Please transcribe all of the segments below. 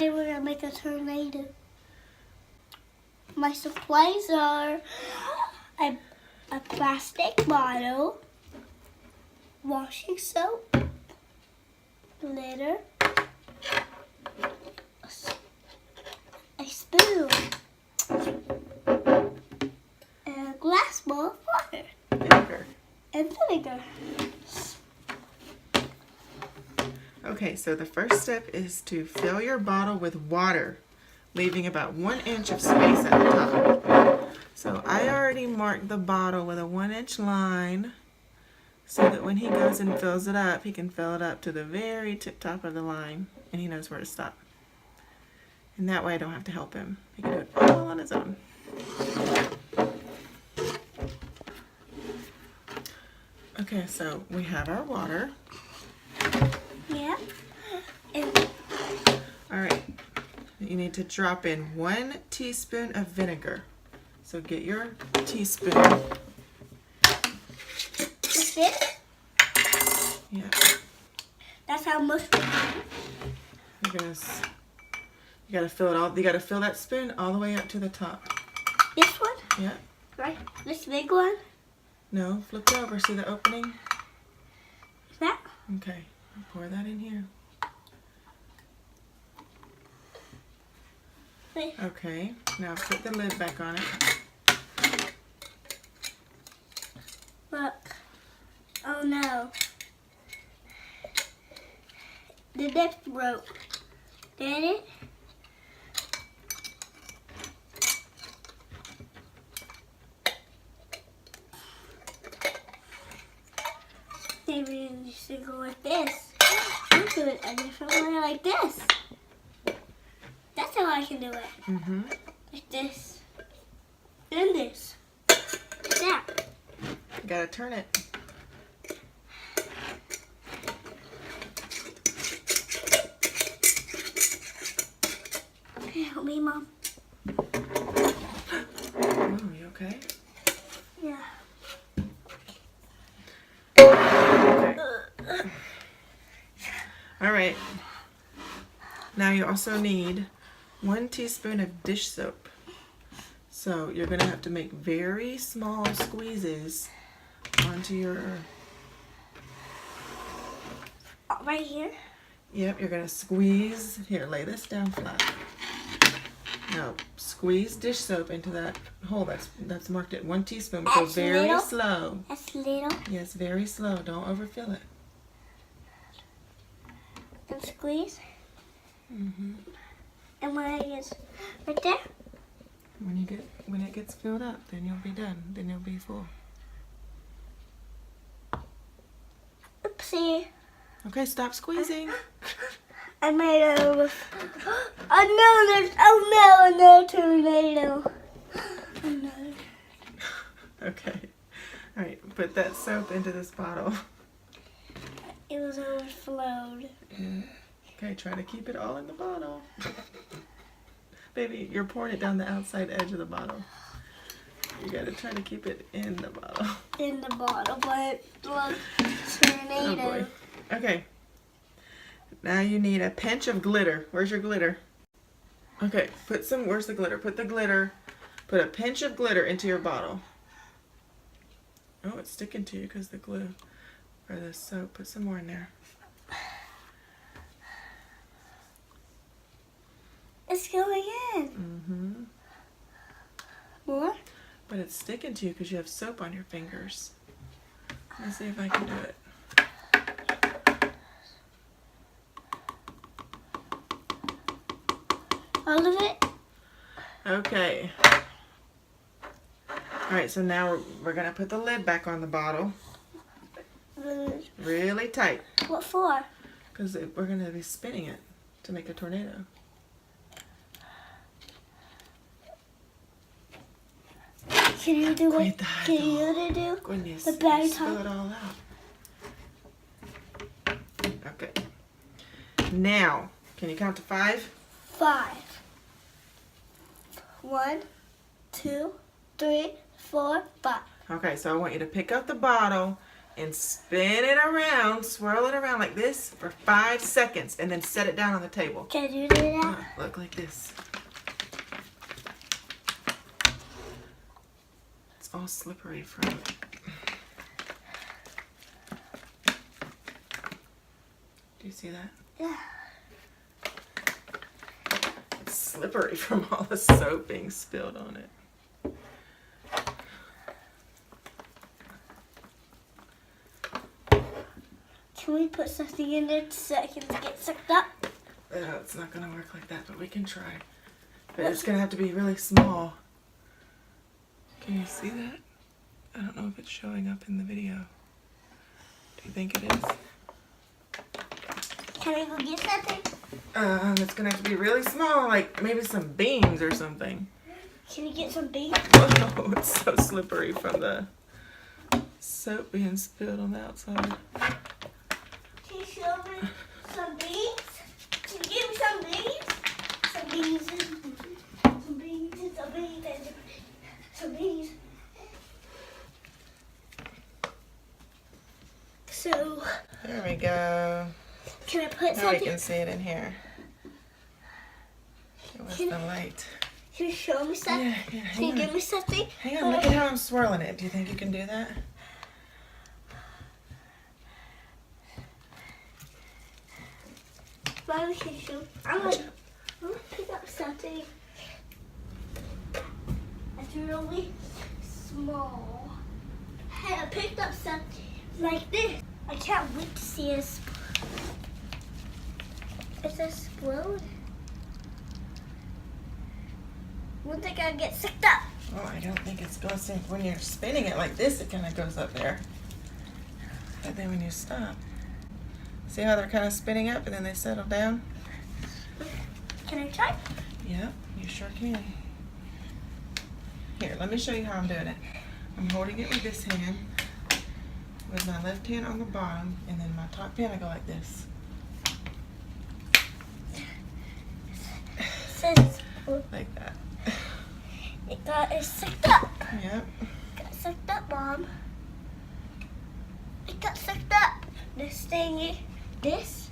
Today we're gonna make a tornado. My supplies are a plastic bottle, washing soap, glitter, a spoon, and a glass bowl of water. And vinegar. Okay, so the first step is to fill your bottle with water, leaving about 1 inch of space at the top. So I already marked the bottle with a 1-inch line so that when he goes and fills it up, he can fill it up to the very tip top of the line and he knows where to stop. And that way I don't have to help him. He can do it all on his own. Okay, so we have our water. Yeah. All right. You need to drop in 1 teaspoon of vinegar. So get your teaspoon. That's it? Yeah. That's how much we do. You gotta fill it all. You gotta fill that spoon all the way up to the top. This one? Yeah. Right. This big one? No, flip it over. See the opening? That? Okay. Pour that in here. Wait. Okay. Now put the lid back on it. Look. Oh no. The next broke. Did it? Maybe we should go like this. I'm doing a different way like this. That's how I can do it. Mm-hmm. Like this. Then this. Like that. You gotta turn it. Okay, help me, Mom. Oh, you okay? Yeah. Okay. All right. Now you also need 1 teaspoon of dish soap. So you're gonna have to make very small squeezes onto your. Right here? Yep, you're gonna squeeze. Here, lay this down flat. Now squeeze dish soap into that hole that's marked at 1 teaspoon. But go That's very little? slow. That's little. Yes, very slow. Don't overfill it. And squeeze. Mm-hmm. And when it gets right there? When it gets filled up, then you'll be done. Then you'll be full. Oopsie. Okay, stop squeezing. I made it over. Oh no, tornado. Oh no. Okay. All right, put that soap into this bottle. It was overflowed. Okay, try to keep it all in the bottle. Baby, you're pouring it down the outside edge of the bottle. You gotta try to keep it in the bottle. In the bottle, but look, tornado. Oh boy. Okay. Now you need a pinch of glitter. Where's your glitter? Okay, where's the glitter? Put a pinch of glitter into your bottle. Oh, it's sticking to you because the glue or the soap. Put some more in there. It's going in. Mm-hmm. More? But it's sticking to you because you have soap on your fingers. Let me see if I can do it. All of it? Okay. Alright, so now we're going to put the lid back on the bottle. Really tight. What for? Because we're going to be spinning it to make a tornado. Can you do it? Cuidado. Can you do Goodness, the very spill top? it all out. Okay. Now, can you count to 5? 5. 1, 2, 3, 4, 5. Okay, so I want you to pick up the bottle and spin it around, swirl it around like this for 5 seconds, and then set it down on the table. Can you do that? Look like this. It's all slippery from it. Do you see that? Yeah. It's slippery from all the soap being spilled on it. Can we put something in there so it can get sucked up? It's not going to work like that, but we can try. But it's going to have to be really small. Can you see that? I don't know if it's showing up in the video. Do you think it is? Can I go get something? It's going to have to be really small, like maybe some beans or something. Can you get some beans? Oh, it's so slippery from the soap being spilled on the outside. Can you show me some beans? Can you give me some beans? Some beans and some beans and some beans and some beans. So, There we go. can I put Now we something? can see it in here. It was the light. Can you show me something? Yeah, Can hang you on. give me something? Hang on, look at how I'm swirling it. Do you think you can do that? Mommy, can you show me? I'm gonna pick up something that's really small. Hey, I picked up something like this. I can't wait to see it. It's explode. When's it gonna get sucked up? Oh, I don't think it's going to. When you're spinning it like this, it kind of goes up there. But then when you stop, see how they're kind of spinning up and then they settle down? Can I try? Yep, you sure can. Here, let me show you how I'm doing it. I'm holding it with this hand, with my left hand on the bottom, and then my top hand I go like this. It says Like that. it sucked up. Yep. Got sucked up, Mom. It got sucked up. This thingy. This.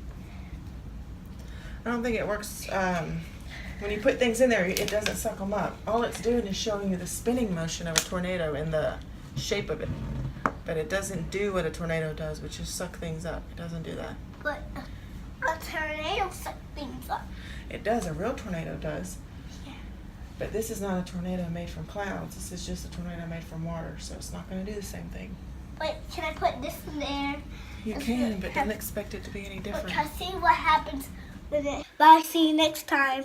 I don't think it works. When you put things in there, it doesn't suck them up. All it's doing is showing you the spinning motion of a tornado and the shape of it. But it doesn't do what a tornado does, which is suck things up. It doesn't do that. But a tornado sucks things up. It does. A real tornado does. Yeah. But this is not a tornado made from clouds. This is just a tornado made from water, so it's not going to do the same thing. Wait, can I put this in there? You can, but don't expect it to be any different. Because see what happens with it. Bye, see you next time.